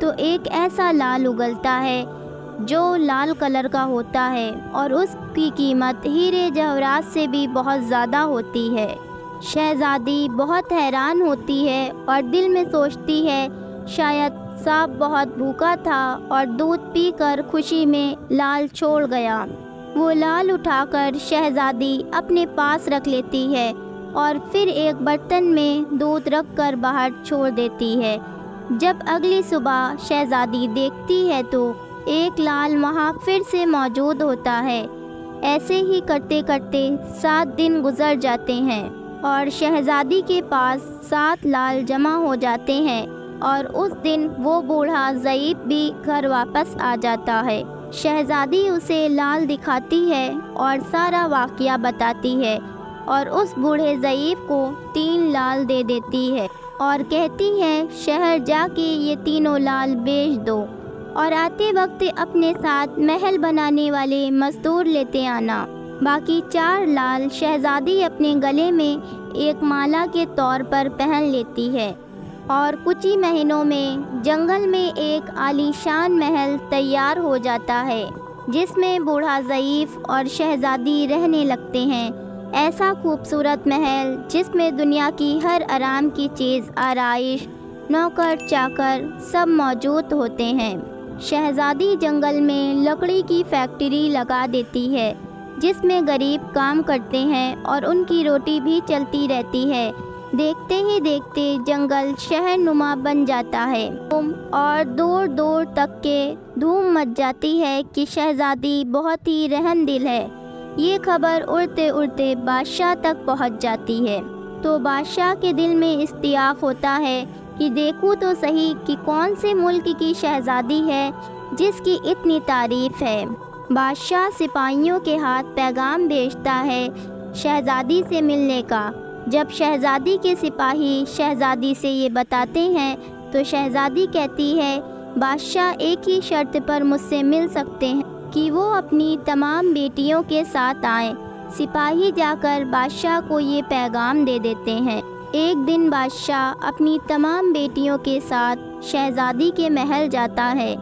تو ایک ایسا لال اگلتا ہے جو لال کلر کا ہوتا ہے اور اس کی قیمت ہیرے جواہرات سے بھی بہت زیادہ ہوتی ہے۔ شہزادی بہت حیران ہوتی ہے اور دل میں سوچتی ہے شاید سانپ بہت بھوکا تھا اور دودھ پی کر خوشی میں لال چھوڑ گیا۔ وہ لال اٹھا کر شہزادی اپنے پاس رکھ لیتی ہے اور پھر ایک برتن میں دودھ رکھ کر باہر چھوڑ دیتی ہے۔ جب اگلی صبح شہزادی دیکھتی ہے تو ایک لال وہاں پھر سے موجود ہوتا ہے۔ ایسے ہی کرتے کرتے 7 دن گزر جاتے ہیں اور شہزادی کے پاس 7 لال جمع ہو جاتے ہیں، اور اس دن وہ بوڑھا ضعیف بھی گھر واپس آ جاتا ہے۔ شہزادی اسے لال دکھاتی ہے اور سارا واقعہ بتاتی ہے اور اس بوڑھے ضعیف کو 3 لال دے دیتی ہے اور کہتی ہے شہر جا کے یہ تینوں لال بیچ دو اور آتے وقت اپنے ساتھ محل بنانے والے مزدور لیتے آنا۔ باقی 4 لال شہزادی اپنے گلے میں ایک مالا کے طور پر پہن لیتی ہے، اور کچھ ہی مہینوں میں جنگل میں ایک عالیشان محل تیار ہو جاتا ہے جس میں بوڑھا ضعیف اور شہزادی رہنے لگتے ہیں۔ ایسا خوبصورت محل جس میں دنیا کی ہر آرام کی چیز، آرائش، نوکر چاکر سب موجود ہوتے ہیں۔ شہزادی جنگل میں لکڑی کی فیکٹری لگا دیتی ہے جس میں غریب کام کرتے ہیں اور ان کی روٹی بھی چلتی رہتی ہے۔ دیکھتے ہی دیکھتے جنگل شہر نما بن جاتا ہے اور دور دور تک کے دھوم مچ جاتی ہے کہ شہزادی بہت ہی رحم دل ہے۔ یہ خبر اڑتے اڑتے بادشاہ تک پہنچ جاتی ہے تو بادشاہ کے دل میں اشتیاق ہوتا ہے کہ دیکھوں تو صحیح کہ کون سے ملک کی شہزادی ہے جس کی اتنی تعریف ہے۔ بادشاہ سپاہیوں کے ہاتھ پیغام بھیجتا ہے شہزادی سے ملنے کا۔ جب شہزادی کے سپاہی شہزادی سے یہ بتاتے ہیں تو شہزادی کہتی ہے بادشاہ ایک ہی شرط پر مجھ سے مل سکتے ہیں کہ وہ اپنی تمام بیٹیوں کے ساتھ آئیں۔ سپاہی جا کر بادشاہ کو یہ پیغام دے دیتے ہیں۔ ایک دن بادشاہ اپنی تمام بیٹیوں کے ساتھ شہزادی کے محل جاتا ہے۔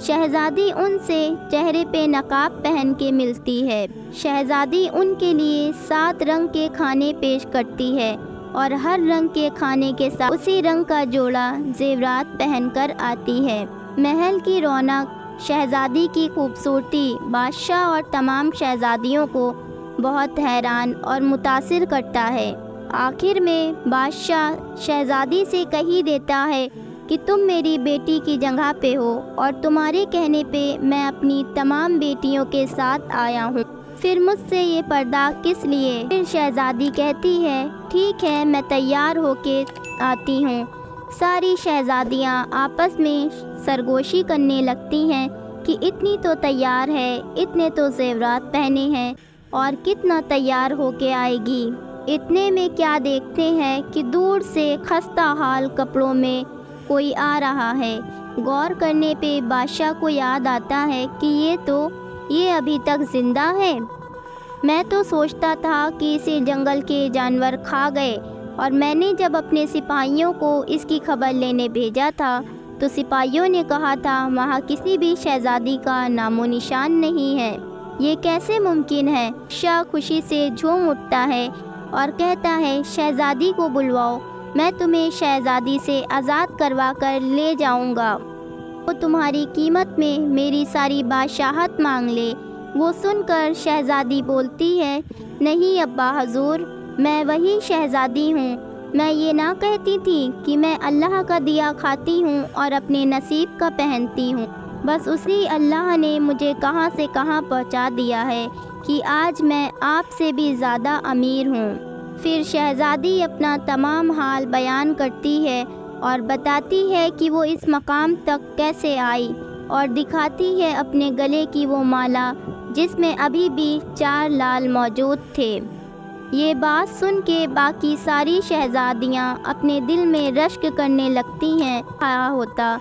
شہزادی ان سے چہرے پہ نقاب پہن کے ملتی ہے۔ شہزادی ان کے لیے 7 رنگ کے کھانے پیش کرتی ہے اور ہر رنگ کے کھانے کے ساتھ اسی رنگ کا جوڑا زیورات پہن کر آتی ہے۔ محل کی رونق، شہزادی کی خوبصورتی بادشاہ اور تمام شہزادیوں کو بہت حیران اور متاثر کرتا ہے۔ آخر میں بادشاہ شہزادی سے کہی دیتا ہے کہ تم میری بیٹی کی جگہ پہ ہو اور تمہارے کہنے پہ میں اپنی تمام بیٹیوں کے ساتھ آیا ہوں، پھر مجھ سے یہ پردہ کس لیے؟ پھر شہزادی کہتی ہے ٹھیک ہے میں تیار ہو کے آتی ہوں۔ ساری شہزادیاں آپس میں سرگوشی کرنے لگتی ہیں کہ اتنی تو تیار ہے، اتنے تو زیورات پہنے ہیں اور کتنا تیار ہو کے آئے گی۔ اتنے میں کیا دیکھتے ہیں کہ دور سے خستہ حال کپڑوں میں کوئی آ رہا ہے۔ غور کرنے پہ بادشاہ کو یاد آتا ہے کہ یہ ابھی تک زندہ ہے۔ میں تو سوچتا تھا کہ اسے جنگل کے جانور کھا گئے، اور میں نے جب اپنے سپاہیوں کو اس کی خبر لینے بھیجا تھا تو سپاہیوں نے کہا تھا وہاں کسی بھی شہزادی کا نام و نشان نہیں ہے۔ یہ کیسے ممکن ہے؟ شاہ خوشی سے جھوم اٹھتا ہے اور کہتا ہے شہزادی کو بلواؤ، میں تمہیں شہزادی سے آزاد کروا کر لے جاؤں گا۔ وہ تمہاری قیمت میں میری ساری بادشاہت مانگ لے۔ وہ سن کر شہزادی بولتی ہے نہیں ابا حضور، میں وہی شہزادی ہوں۔ میں یہ نہ کہتی تھی کہ میں اللہ کا دیا کھاتی ہوں اور اپنے نصیب کا پہنتی ہوں، بس اسی اللہ نے مجھے کہاں سے کہاں پہنچا دیا ہے کہ آج میں آپ سے بھی زیادہ امیر ہوں۔ پھر شہزادی اپنا تمام حال بیان کرتی ہے اور بتاتی ہے کہ وہ اس مقام تک کیسے آئی، اور دکھاتی ہے اپنے گلے کی وہ مالا جس میں ابھی بھی 4 لال موجود تھے۔ یہ بات سن کے باقی ساری شہزادیاں اپنے دل میں رشک کرنے لگتی ہیں ہوتا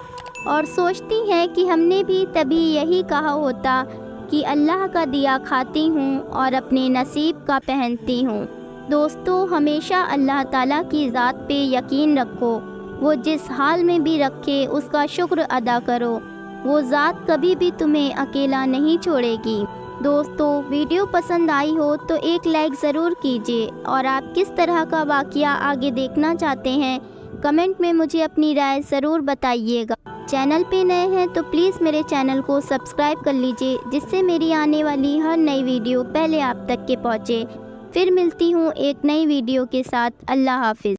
اور سوچتی ہیں کہ ہم نے بھی تبھی یہی کہا ہوتا کہ اللہ کا دیا کھاتی ہوں اور اپنے نصیب کا پہنتی ہوں۔ دوستو، ہمیشہ اللہ تعالیٰ کی ذات پہ یقین رکھو، وہ جس حال میں بھی رکھے اس کا شکر ادا کرو، وہ ذات کبھی بھی تمہیں اکیلا نہیں چھوڑے گی۔ دوستو، ویڈیو پسند آئی ہو تو ایک لائک ضرور کیجیے، اور آپ کس طرح کا واقعہ آگے دیکھنا چاہتے ہیں کمنٹ میں مجھے اپنی رائے ضرور بتائیے گا۔ چینل پہ نئے ہیں تو پلیز میرے چینل کو سبسکرائب کر لیجیے، جس سے میری آنے والی ہر نئی ویڈیو پہلے آپ تک کے پہنچے۔ پھر ملتی ہوں ایک نئی ویڈیو کے ساتھ۔ اللہ حافظ۔